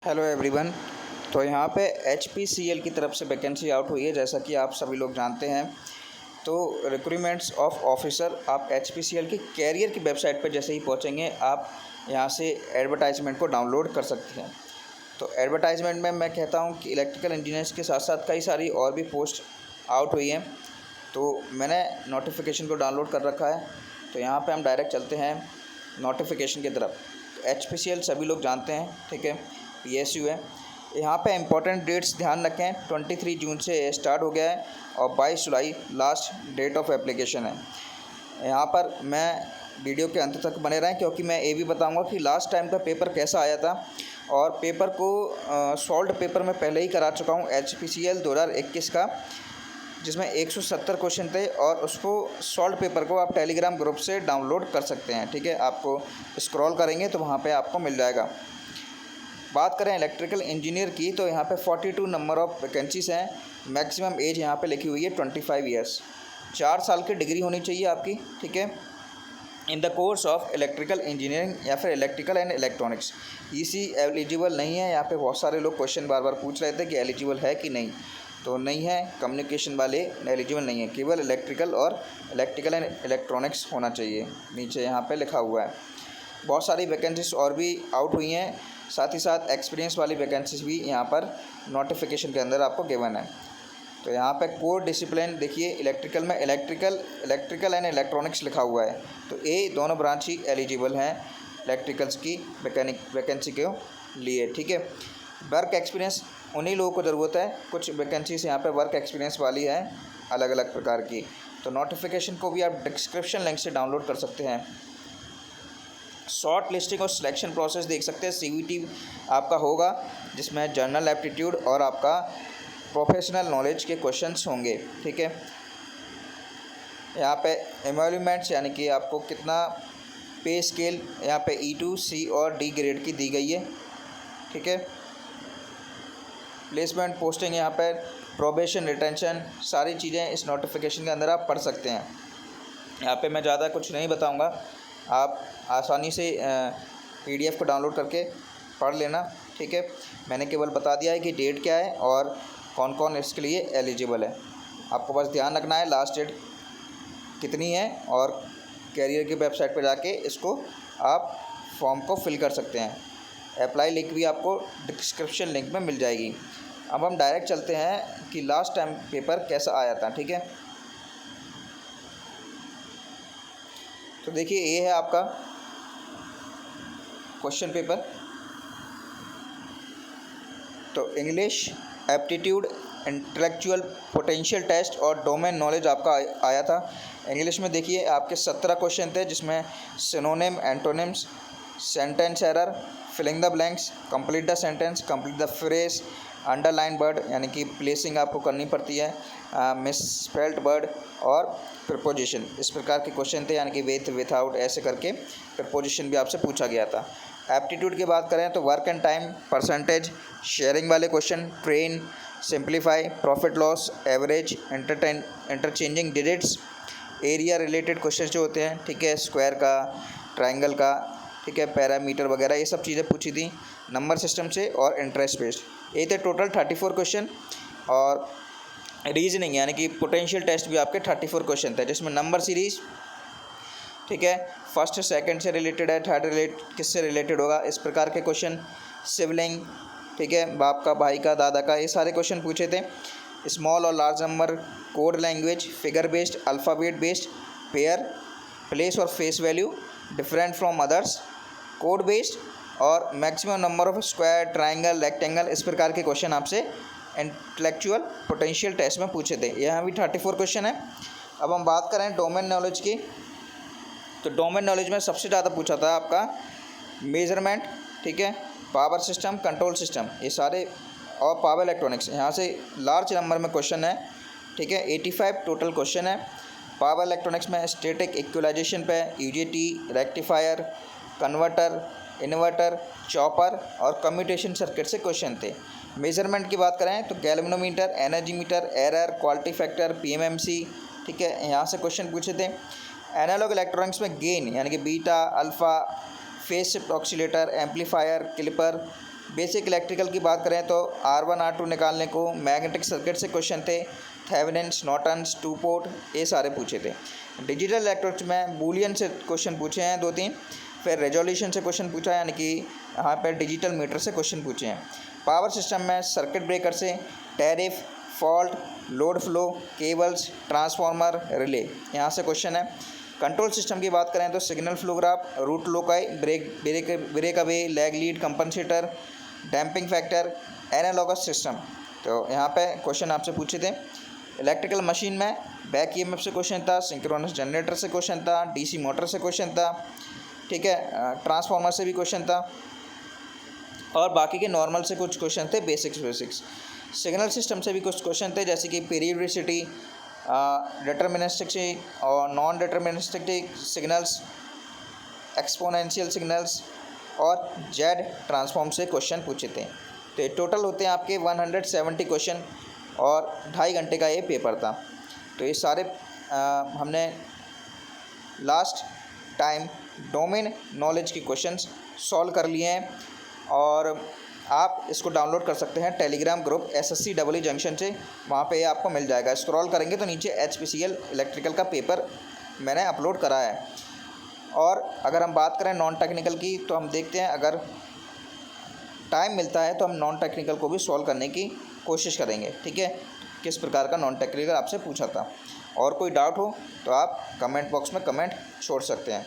Hello everyone. तो यहाँ पे HPCL की तरफ से वैकेंसी आउट हुई है, जैसा कि आप सभी लोग जानते हैं। तो रिक्रूटमेंट्स ऑफ ऑफिसर आप HPCL की कैरियर की वेबसाइट पर जैसे ही पहुँचेंगे, आप यहाँ से एडवर्टाइजमेंट को डाउनलोड कर सकते हैं। तो एडवर्टाइजमेंट में मैं कहता हूँ कि इलेक्ट्रिकल इंजीनियर्स के साथ साथ कई सारी और भी पोस्ट आउट हुई हैं। तो मैंने नोटिफिकेशन को डाउनलोड कर रखा है। तो यहाँ पे हम डायरेक्ट चलते हैं नोटिफिकेशन की तरफ। HPCL सभी लोग जानते हैं, ठीक है, PSU है। यहाँ पे इम्पोर्टेंट डेट्स ध्यान रखें, 23 जून से स्टार्ट हो गया है और 22 जुलाई लास्ट डेट ऑफ एप्लीकेशन है। यहाँ पर मैं वीडियो के अंत तक बने रहें, क्योंकि मैं ये भी बताऊँगा कि लास्ट टाइम का पेपर कैसा आया था। और पेपर को सॉल्व्ड पेपर में पहले ही करा चुका हूँ HPCL 2021 का, जिसमें 170 क्वेश्चन थे। और उसको सॉल्व्ड पेपर को आप टेलीग्राम ग्रुप से डाउनलोड कर सकते हैं, ठीक है। आपको स्क्रॉल करेंगे तो वहाँ पे आपको मिल जाएगा। बात करें इलेक्ट्रिकल इंजीनियर की, तो यहाँ पे 42 नंबर ऑफ़ वैकेंसीज़ हैं। मैक्सिमम एज यहाँ पे लिखी हुई है 25 ईयर्स। 4 साल की डिग्री होनी चाहिए आपकी, ठीक है, in the course of electrical engineering या फिर electrical and electronics. EC eligible नहीं है। यहाँ पे बहुत सारे लोग क्वेश्चन बार बार पूछ रहे थे कि एलिजिबल है कि नहीं, तो नहीं है। कम्युनिकेशन वाले एलिजिबल नहीं है, केवल इलेक्ट्रिकल एंड इलेक्ट्रॉनिक्स होना चाहिए, नीचे यहाँ पे लिखा हुआ है। बहुत सारी वैकेंसीज और भी आउट हुई हैं, साथ ही साथ एक्सपीरियंस वाली वैकेंसीज भी यहाँ पर नोटिफिकेशन के अंदर आपको गिवन है। तो यहाँ पे कोर डिसिप्लिन देखिए, इलेक्ट्रिकल में इलेक्ट्रिकल एंड इलेक्ट्रॉनिक्स लिखा हुआ है। तो ये दोनों ब्रांच ही एलिजिबल हैं इलेक्ट्रिकल्स की वैकेंसी के लिए, ठीक है। वर्क एक्सपीरियंस उन्हीं लोगों को ज़रूरत है। कुछ वैकेंसीज यहाँ पे वर्क एक्सपीरियंस वाली है अलग अलग प्रकार की। तो नोटिफिकेशन को भी आप डिस्क्रिप्शन लिंक से डाउनलोड कर सकते हैं। शॉर्ट लिस्टिंग और सिलेक्शन प्रोसेस देख सकते हैं। CVT आपका होगा, जिसमें जनरल एप्टीट्यूड और आपका प्रोफेशनल नॉलेज के क्वेश्चंस होंगे, ठीक है। यहाँ पे एमोल्यूमेंट्स यानी कि आपको कितना पे स्केल यहाँ पे E2, C और D ग्रेड की दी गई है, ठीक है। प्लेसमेंट पोस्टिंग यहाँ पर प्रोबेशन रिटेंशन सारी चीज़ें इस नोटिफिकेशन के अंदर आप पढ़ सकते हैं। यहाँ पे मैं ज़्यादा कुछ नहीं बताऊँगा, आप आसानी से PDF को डाउनलोड करके पढ़ लेना, ठीक है। मैंने केवल बता दिया है कि डेट क्या है और कौन कौन इसके लिए एलिजिबल है। आपको बस ध्यान रखना है लास्ट डेट कितनी है, और कैरियर की वेबसाइट पर जाके इसको आप फॉर्म को फिल कर सकते हैं। अप्लाई लिंक भी आपको डिस्क्रिप्शन लिंक में मिल जाएगी। अब हम डायरेक्ट चलते हैं कि लास्ट टाइम पेपर कैसा आया था, ठीक है। तो देखिए, ये है आपका क्वेश्चन पेपर। तो English aptitude, intellectual potential test और डोमेन नॉलेज आपका आया था। इंग्लिश में देखिए आपके 17 क्वेश्चन थे, जिसमें synonym, antonyms, sentence error, filling the blanks, complete the sentence, complete the phrase, underline word यानी कि प्लेसिंग आपको करनी पड़ती है, मिसस्पेल्ड वर्ड और प्रपोजिशन। इस प्रकार के क्वेश्चन थे, यानी कि विथ, विथआउट ऐसे करके प्रपोजिशन भी आपसे पूछा गया था। एप्टीट्यूड की बात करें तो work and time, percentage, sharing वाले question, train, simplify, profit loss, average, interchanging digits, area related question जो होते हैं, ठीक है, स्क्वायर का, ट्रायंगल का, ठीक है, पैरामीटर वगैरह ये सब चीज़ें पूछी थी नंबर सिस्टम से और इंटरेस्ट बेस्ड। ये थे टोटल 34 क्वेश्चन। और रीजनिंग यानी कि पोटेंशियल टेस्ट भी आपके 34 क्वेश्चन थे, जिसमें नंबर सीरीज, ठीक है, फर्स्ट सेकंड से रिलेटेड है, थर्ड किससे रिलेटेड होगा, इस प्रकार के क्वेश्चन, सिबलिंग, ठीक है, बाप का, भाई का, दादा का, ये सारे क्वेश्चन पूछे थे। स्मॉल और large number, code language, figure based, alphabet based, pair, place और face value, different from others, code based और maximum number of square, triangle, rectangle, इस प्रकार के क्वेश्चन आपसे इंटेलेक्चुअल पोटेंशियल टेस्ट में पूछे थे। यहाँ भी 34 क्वेश्चन है। अब हम बात करें डोमेन नॉलेज की, तो डोमेन नॉलेज में सबसे ज़्यादा पूछा था आपका मेजरमेंट, ठीक है, पावर सिस्टम, कंट्रोल सिस्टम, ये सारे, और पावर इलेक्ट्रॉनिक्स। यहाँ से लार्ज नंबर में क्वेश्चन है, ठीक है, 85 टोटल क्वेश्चन है। पावर इलेक्ट्रॉनिक्स में स्टैटिक इक्वलाइजेशन पे UJT, rectifier, converter, inverter, chopper और कम्यूटेशन सर्किट से क्वेश्चन थे। मेजरमेंट की बात करें तो galvanometer, energy meter, error, quality factor, PMMC, ठीक है, यहाँ से क्वेश्चन पूछे थे। एनालॉग इलेक्ट्रॉनिक्स में गेन यानी कि beta, alpha, phase shift oscillator, amplifier, clipper, basic electrical की बात करें तो R1 R2 निकालने को मैग्नेटिक सर्किट से क्वेश्चन थे, थेवेनिन्स, नॉर्टन्स, टू पोर्ट, ये सारे पूछे थे। डिजिटल इलेक्ट्रॉनिक्स में बूलियन से क्वेश्चन पूछे हैं 2-3, फिर रेजोल्यूशन से क्वेश्चन पूछा है, यानी कि यहाँ पर डिजिटल मीटर से क्वेश्चन पूछे हैं। पावर सिस्टम में सर्किट ब्रेकर से tariff, fault, load flow, cables, transformer, relay, यहाँ से क्वेश्चन है। कंट्रोल सिस्टम की बात करें तो signal flow graph, root loci, break away, lag lead, compensator, damping factor, analogous system, तो यहाँ पे क्वेश्चन आपसे पूछे थे। इलेक्ट्रिकल मशीन में बैक ईएमएफ से क्वेश्चन था, सिंक्रोनस जनरेटर से क्वेश्चन था, डीसी मोटर से क्वेश्चन था, ठीक है, ट्रांसफार्मर से भी क्वेश्चन था, और बाकी के नॉर्मल से कुछ क्वेश्चन थे, बेसिक्स। सिग्नल सिस्टम से भी कुछ क्वेश्चन थे, जैसे कि पीरियडिसिटी, डिटर्मिनिस्टिक और non deterministic signals, exponential signals और जेड ट्रांसफॉर्म से क्वेश्चन पूछे थे। तो ये टोटल होते हैं आपके 170 क्वेश्चन और 2.5 घंटे का ये पेपर था। तो ये सारे हमने लास्ट टाइम डोमेन नॉलेज के क्वेश्चंस सॉल्व कर लिए हैं, और आप इसको डाउनलोड कर सकते हैं टेलीग्राम ग्रुप SSC जंक्शन से, वहाँ पे आपको मिल जाएगा। स्क्रॉल करेंगे तो नीचे HPCL इलेक्ट्रिकल का पेपर मैंने अपलोड करा है। और अगर हम बात करें नॉन टेक्निकल की, तो हम देखते हैं अगर टाइम मिलता है तो हम नॉन टेक्निकल को भी सॉल्व करने की कोशिश करेंगे, ठीक है। किस प्रकार का नॉन टेक्निकल आपसे पूछा था, और कोई डाउट हो तो आप कमेंट बॉक्स में कमेंट छोड़ सकते हैं।